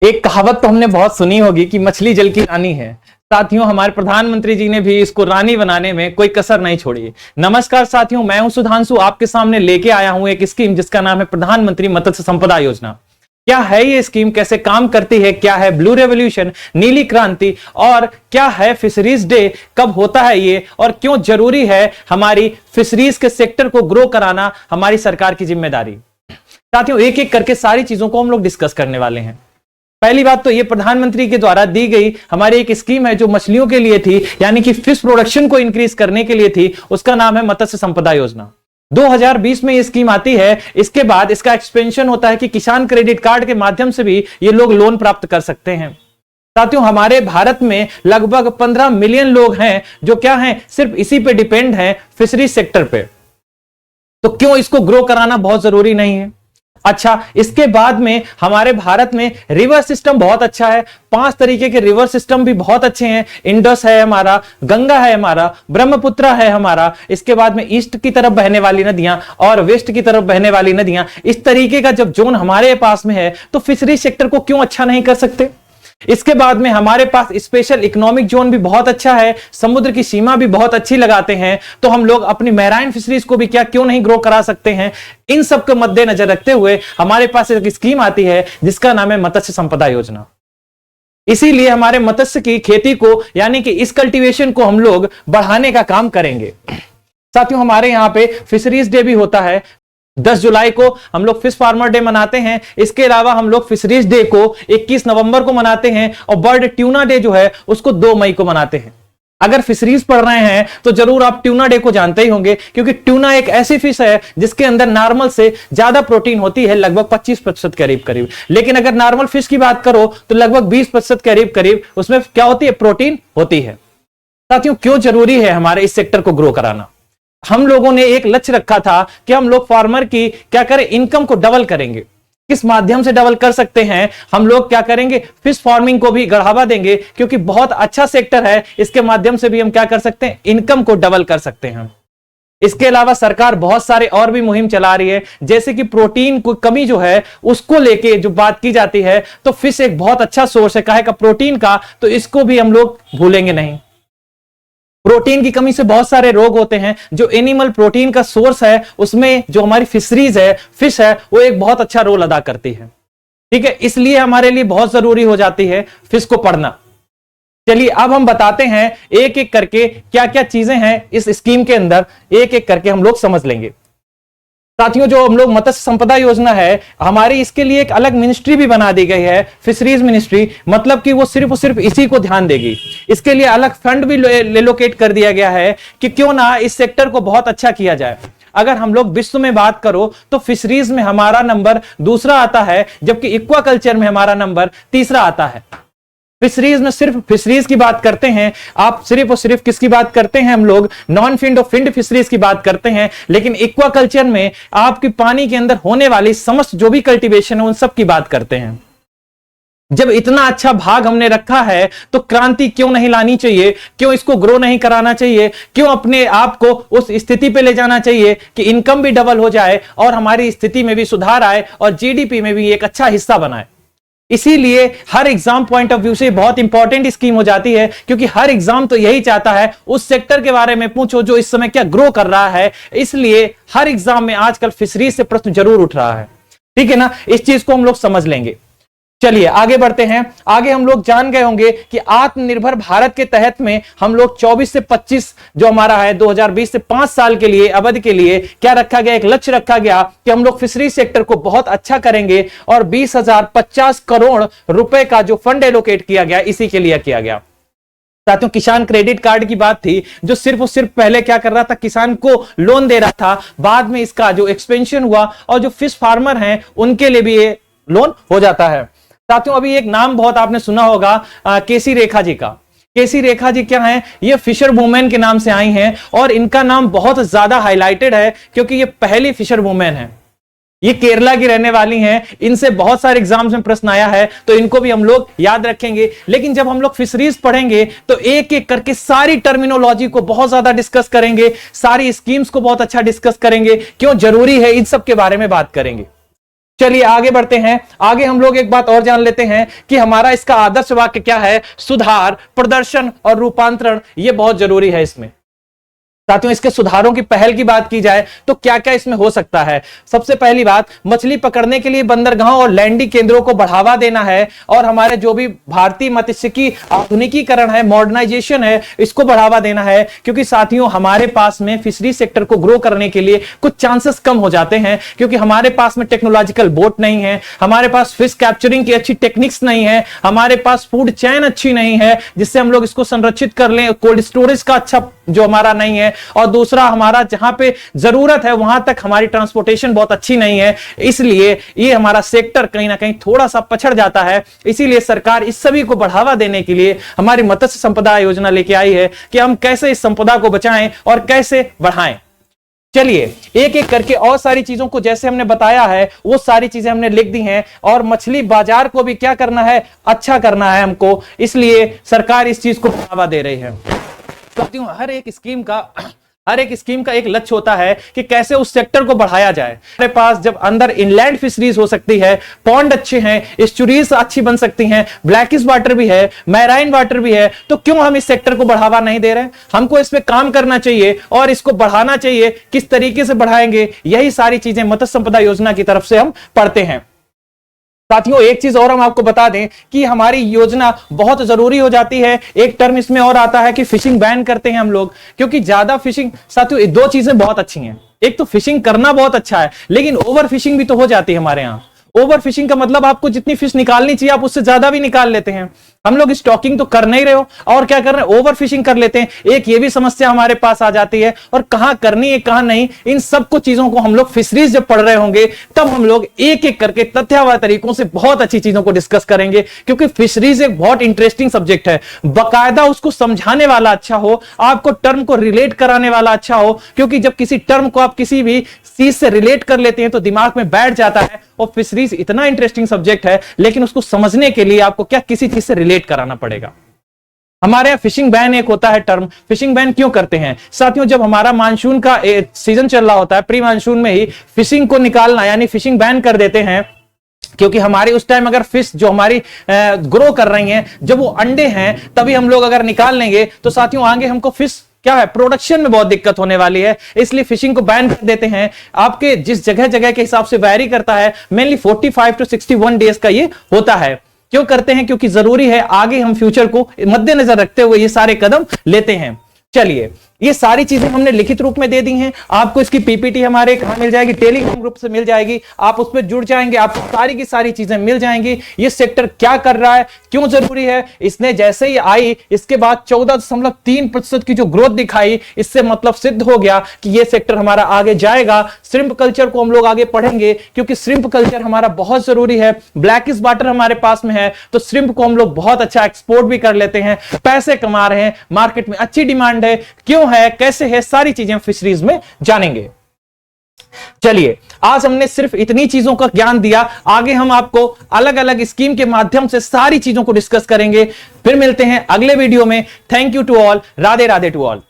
एक कहावत तो हमने बहुत सुनी होगी कि मछली जल की रानी है। साथियों, हमारे प्रधानमंत्री जी ने भी इसको रानी बनाने में कोई कसर नहीं छोड़ी। नमस्कार साथियों, मैं हूं सुधांशु, आपके सामने लेके आया हूं एक स्कीम जिसका नाम है प्रधानमंत्री मत्स्य संपदा योजना। क्या है ये स्कीम, कैसे काम करती है, क्या है ब्लू रेवोल्यूशन, नीली क्रांति, और क्या है फिशरीज डे, कब होता है ये, और क्यों जरूरी है हमारी फिशरीज के सेक्टर को ग्रो कराना हमारी सरकार की जिम्मेदारी। साथियों, एक एक करके सारी चीजों को हम लोग डिस्कस करने वाले हैं। पहली बात तो ये प्रधानमंत्री के द्वारा दी गई हमारी एक स्कीम है जो मछलियों के लिए थी, यानी कि फिश प्रोडक्शन को इंक्रीज करने के लिए थी। उसका नाम है मत्स्य संपदा योजना। 2020 में ये स्कीम आती है। इसके बाद इसका एक्सपेंशन होता है कि किसान क्रेडिट कार्ड के माध्यम से भी ये लोग लोन प्राप्त कर सकते हैं। साथियों, हमारे भारत में लगभग 15 मिलियन लोग हैं जो क्या हैं, सिर्फ इसी पे डिपेंड हैं, फिशरी सेक्टर पे। तो क्यों इसको ग्रो कराना बहुत जरूरी नहीं है? अच्छा, इसके बाद में हमारे भारत में रिवर सिस्टम बहुत अच्छा है। 5 तरीके के रिवर सिस्टम भी बहुत अच्छे हैं। इंडस है हमारा, गंगा है हमारा, ब्रह्मपुत्र है हमारा, इसके बाद में ईस्ट की तरफ बहने वाली नदियां और वेस्ट की तरफ बहने वाली नदियां। इस तरीके का जब जोन हमारे पास में है तो फिशरी सेक्टर को क्यों अच्छा नहीं कर सकते? इसके बाद में हमारे पास स्पेशल इकोनॉमिक जोन भी बहुत अच्छा है, समुद्र की सीमा भी बहुत अच्छी लगाते हैं, तो हम लोग अपनी मैराइन फिशरीज को भी क्या क्यों नहीं ग्रो करा सकते हैं? इन सब को मद्देनजर रखते हुए हमारे पास एक स्कीम आती है जिसका नाम है मत्स्य संपदा योजना। इसीलिए हमारे मत्स्य की खेती को, यानी कि इस कल्टीवेशन को हम लोग बढ़ाने का काम करेंगे। साथियों, हमारे यहां पे फिशरीज डे भी होता है। 10 जुलाई को हम लोग फिश फार्मर डे मनाते हैं। इसके अलावा हम लोग फिशरीज डे को 21 नवंबर को मनाते हैं और बर्ड ट्यूना डे जो है उसको 2 मई को मनाते हैं। अगर फिशरीज पढ़ रहे हैं तो जरूर आप ट्यूना डे को जानते ही होंगे, क्योंकि ट्यूना एक ऐसी फिश है जिसके अंदर नॉर्मल से ज्यादा प्रोटीन होती है, लगभग 25% करीब। लेकिन अगर नॉर्मल फिश की बात करो तो लगभग 20% करीब उसमें क्या होती है, प्रोटीन होती है। साथियों, क्यों जरूरी है हमारे इस सेक्टर को ग्रो कराना? हम लोगों ने एक लक्ष्य रखा था कि हम लोग फार्मर की क्या करें, इनकम को डबल करेंगे। किस माध्यम से डबल कर सकते हैं? हम लोग क्या करेंगे, फिश फार्मिंग को भी बढ़ावा देंगे, क्योंकि बहुत अच्छा सेक्टर है। इसके माध्यम से भी हम क्या कर सकते हैं, इनकम को डबल कर सकते हैं। इसके अलावा सरकार बहुत सारे और भी मुहिम चला रही है, जैसे कि प्रोटीन की कमी जो है उसको लेके जो बात की जाती है, तो फिश एक बहुत अच्छा सोर्स है काहे का, प्रोटीन का, तो इसको भी हम लोग भूलेंगे नहीं। प्रोटीन की कमी से बहुत सारे रोग होते हैं। जो एनिमल प्रोटीन का सोर्स है उसमें जो हमारी फिशरीज है, फिश है, वो एक बहुत अच्छा रोल अदा करती है। ठीक है, इसलिए हमारे लिए बहुत जरूरी हो जाती है फिश को पढ़ना। चलिए अब हम बताते हैं एक एक करके क्या क्या चीजें हैं इस स्कीम के अंदर, एक एक करके हम लोग समझ लेंगे। साथियों, जो हम लोग मत्स्य संपदा योजना है हमारी, इसके लिए एक अलग मिनिस्ट्री भी बना दी गई है, फिशरीज मिनिस्ट्री। मतलब कि वो सिर्फ इसी को ध्यान देगी। इसके लिए अलग फंड भी एलोकेट कर दिया गया है कि क्यों ना इस सेक्टर को बहुत अच्छा किया जाए। अगर हम लोग विश्व में बात करो तो फिशरीज में हमारा नंबर दूसरा आता है, जबकि एक्वाकल्चर में हमारा नंबर तीसरा आता है। फिशरीज में सिर्फ फिशरीज की बात करते हैं, आप सिर्फ और सिर्फ किसकी बात करते हैं, हम लोग नॉन फिंड और फिंड फिशरीज की बात करते हैं। लेकिन एक्वाकल्चर में आपकी पानी के अंदर होने वाली समस्त जो भी कल्टीवेशन है उन सब की बात करते हैं। जब इतना अच्छा भाग हमने रखा है तो क्रांति क्यों नहीं लानी चाहिए? क्यों इसको ग्रो नहीं कराना चाहिए? क्यों अपने आप को उस स्थिति पे ले जाना चाहिए कि इनकम भी डबल हो जाए और हमारी स्थिति में भी सुधार आए और जीडीपी में भी एक अच्छा हिस्सा बनाए? इसीलिए हर एग्जाम पॉइंट ऑफ व्यू से बहुत इंपॉर्टेंट स्कीम हो जाती है, क्योंकि हर एग्जाम तो यही चाहता है उस सेक्टर के बारे में पूछो जो इस समय क्या ग्रो कर रहा है। इसलिए हर एग्जाम में आजकल फिशरीज से प्रश्न जरूर उठ रहा है। ठीक है ना, इस चीज को हम लोग समझ लेंगे। चलिए आगे बढ़ते हैं। आगे हम लोग जान गए होंगे कि आत्मनिर्भर भारत के तहत में हम लोग 24 से 25 जो हमारा है 2020 से 5 साल के लिए अवधि के लिए क्या रखा गया, एक लक्ष्य रखा गया कि हम लोग फिशरी सेक्टर को बहुत अच्छा करेंगे और 20,050 करोड़ रुपए का जो फंड एलोकेट किया गया इसी के लिए किया गया। साथियों, किसान क्रेडिट कार्ड की बात थी, जो सिर्फ और सिर्फ पहले क्या कर रहा था, किसान को लोन दे रहा था। बाद में इसका जो एक्सपेंशन हुआ और जो फिश फार्मर हैं उनके लिए भी ये लोन हो जाता है। साथियों, अभी एक नाम बहुत आपने सुना होगा केसी रेखा जी का। केसी रेखा जी क्या हैं, ये फिशर वुमेन के नाम से आई हैं और इनका नाम बहुत ज्यादा हाईलाइटेड है क्योंकि ये पहली फिशर वुमेन है। ये केरला की रहने वाली हैं। इनसे बहुत सारे एग्जाम्स में प्रश्न आया है तो इनको भी हम लोग याद रखेंगे। लेकिन जब हम लोग फिशरीज पढ़ेंगे तो एक एक करके सारी टर्मिनोलॉजी को बहुत ज्यादा डिस्कस करेंगे, सारी स्कीम्स को बहुत अच्छा डिस्कस करेंगे, क्यों जरूरी है इन सब के बारे में बात करेंगे। चलिए आगे बढ़ते हैं। आगे हम लोग एक बात और जान लेते हैं कि हमारा इसका आदर्श वाक्य क्या है। सुधार, प्रदर्शन और रूपांतरण, ये बहुत जरूरी है इसमें। साथियों, इसके सुधारों की पहल की बात की जाए तो क्या क्या इसमें हो सकता है। सबसे पहली बात, मछली पकड़ने के लिए बंदरगाहों और लैंडिंग केंद्रों को बढ़ावा देना है और हमारे जो भी भारतीय मत्स्यिकी आधुनिकीकरण है, मॉडर्नाइजेशन है, इसको बढ़ावा देना है। क्योंकि साथियों, हमारे पास में फिशरी सेक्टर को ग्रो करने के लिए कुछ चांसेस कम हो जाते हैं, क्योंकि हमारे पास में टेक्नोलॉजिकल बोट नहीं है, हमारे पास फिश कैप्चरिंग की अच्छी टेक्निक्स नहीं है, हमारे पास फूड चेन अच्छी नहीं है जिससे हम लोग इसको संरक्षित कर लें, कोल्ड स्टोरेज का अच्छा जो हमारा नहीं है, और दूसरा हमारा जहां पे जरूरत है वहां तक हमारी ट्रांसपोर्टेशन बहुत अच्छी नहीं है। इसलिए ये हमारा सेक्टर कहीं ना कहीं थोड़ा सा पछड़ जाता है। इसीलिए सरकार इस सभी को बढ़ावा देने के लिए हमारी मत्स्य संपदा योजना लेके आई है कि हम कैसे इस संपदा को बचाएं और कैसे बढ़ाएं। चलिए एक एक करके और सारी चीजों को जैसे हमने बताया है वो सारी चीजें हमने लिख दी हैं, और मछली बाजार को भी क्या करना है, अच्छा करना है हमको। इसलिए सरकार इस चीज को बढ़ावा दे रही है। साथियों, हर एक स्कीम का एक लक्ष्य होता है कि कैसे उस सेक्टर को बढ़ाया जाए। हमारे पास जब अंदर इनलैंड फिशरीज हो सकती है, पॉन्ड अच्छे हैं, एस्चुरीज अच्छी बन सकती हैं, ब्लैकिश वाटर भी है, मैराइन वाटर भी है, तो क्यों हम इस सेक्टर को बढ़ावा नहीं दे रहे हैं। हमको इस पे काम करना चाहिए और इसको बढ़ाना चाहिए। किस तरीके से बढ़ाएंगे, यही सारी चीजें मत्स्य संपदा योजना की तरफ से हम पढ़ते हैं। साथियों, एक चीज और हम आपको बता दें कि हमारी योजना बहुत जरूरी हो जाती है। एक टर्म इसमें और आता है कि फिशिंग बैन करते हैं हम लोग, क्योंकि ज्यादा फिशिंग, साथियों दो चीजें बहुत अच्छी हैं। एक तो फिशिंग करना बहुत अच्छा है, लेकिन ओवर फिशिंग भी तो हो जाती है हमारे यहाँ। ओवर फिशिंग का मतलब आपको जितनी फिश निकालनी चाहिए आप उससे ज्यादा भी निकाल लेते हैं। हम लोग स्टॉकिंग तो कर नहीं रहे हो और क्या कर रहे हैं, ओवर फिशिंग कर लेते हैं। एक ये भी समस्या हमारे पास आ जाती है, और कहां करनी है कहां नहीं, इन सब कुछ चीजों को हम लोग फिशरीज जब पढ़ रहे होंगे तब हम लोग एक एक करके तथ्यवाद तरीकों से बहुत अच्छी चीजों को डिस्कस करेंगे। क्योंकि फिशरीज एक बहुत इंटरेस्टिंग सब्जेक्ट है, बाकायदा उसको समझाने वाला अच्छा हो, आपको टर्म को रिलेट कराने वाला अच्छा हो। क्योंकि जब किसी टर्म को आप किसी भी चीज से रिलेट कर लेते हैं तो दिमाग में बैठ जाता है। और फिशरीज इतना इंटरेस्टिंग सब्जेक्ट है, लेकिन उसको समझने के लिए आपको क्या किसी चीज से रिलेट कराना पड़ेगा। हमारे यहाँ फिशिंग बैन एक होता है टर्म। फिशिंग बैन क्यों करते हैं साथियों, जब हमारा मानसून का सीजन चल रहा होता है, प्री मानसून में ही फिशिंग को निकालना यानी फिशिंग बैन कर देते हैं। क्योंकि हमारी उस टाइम अगर फिश जो हमारी ग्रो कर रही हैं, जब वो अंडे हैं तभी हम लोग अगर निकाल लेंगे तो साथियों आगे हमको फिश क्या है, प्रोडक्शन में बहुत दिक्कत होने वाली है। इसलिए फिशिंग को बैन कर देते हैं। आपके जिस जगह जगह के हिसाब से वैरी करता है, मेनली 45 to 61 डेज का ये होता है। क्यों करते हैं, क्योंकि जरूरी है, आगे हम फ्यूचर को मद्देनजर रखते हुए ये सारे कदम लेते हैं। चलिए ये सारी चीजें हमने लिखित रूप में दे दी हैं। आपको इसकी पीपीटी हमारे कहां मिल जाएगी, टेलीग्राम ग्रुप से मिल जाएगी। आप उस पर जुड़ जाएंगे, आपको सारी की सारी चीजें मिल जाएंगी। ये सेक्टर क्या कर रहा है, क्यों जरूरी है, इसने जैसे ही आई इसके बाद 14.3% की जो ग्रोथ दिखाई, इससे मतलब सिद्ध हो गया कि ये सेक्टर हमारा आगे जाएगा। श्रिम्प कल्चर को हम लोग आगे पढ़ेंगे, क्योंकि श्रिम्प कल्चर हमारा बहुत जरूरी है। ब्लैकिश वाटर हमारे पास में है तो श्रिम्प को हम लोग बहुत अच्छा एक्सपोर्ट भी कर लेते हैं, पैसे कमा रहे हैं, मार्केट में अच्छी डिमांड है, क्यों है, कैसे है, सारी चीजें फिशरीज में जानेंगे। चलिए आज हमने सिर्फ इतनी चीजों का ज्ञान दिया, आगे हम आपको अलग अलग स्कीम के माध्यम से सारी चीजों को डिस्कस करेंगे। फिर मिलते हैं अगले वीडियो में। Thank you to all, Radhe Radhe to all.